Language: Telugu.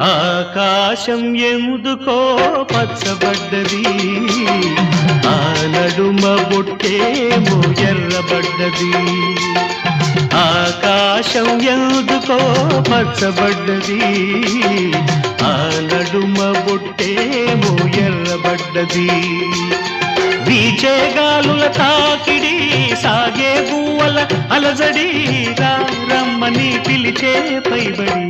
ఆకాశం ఎందుకో పచ్చబడ్డది, ఆ నడుమ బొట్టేమో ఎర్రబడ్డది. ఆకాశం ఎందుకో పచ్చబడ్డది, ఆ నడుమ బొట్టేమో ఎర్రబడ్డది. వీచే గాలుల తాకిడి, సాగే గువ్వల అలజడి, రమ్మని పిలిచే పైబడి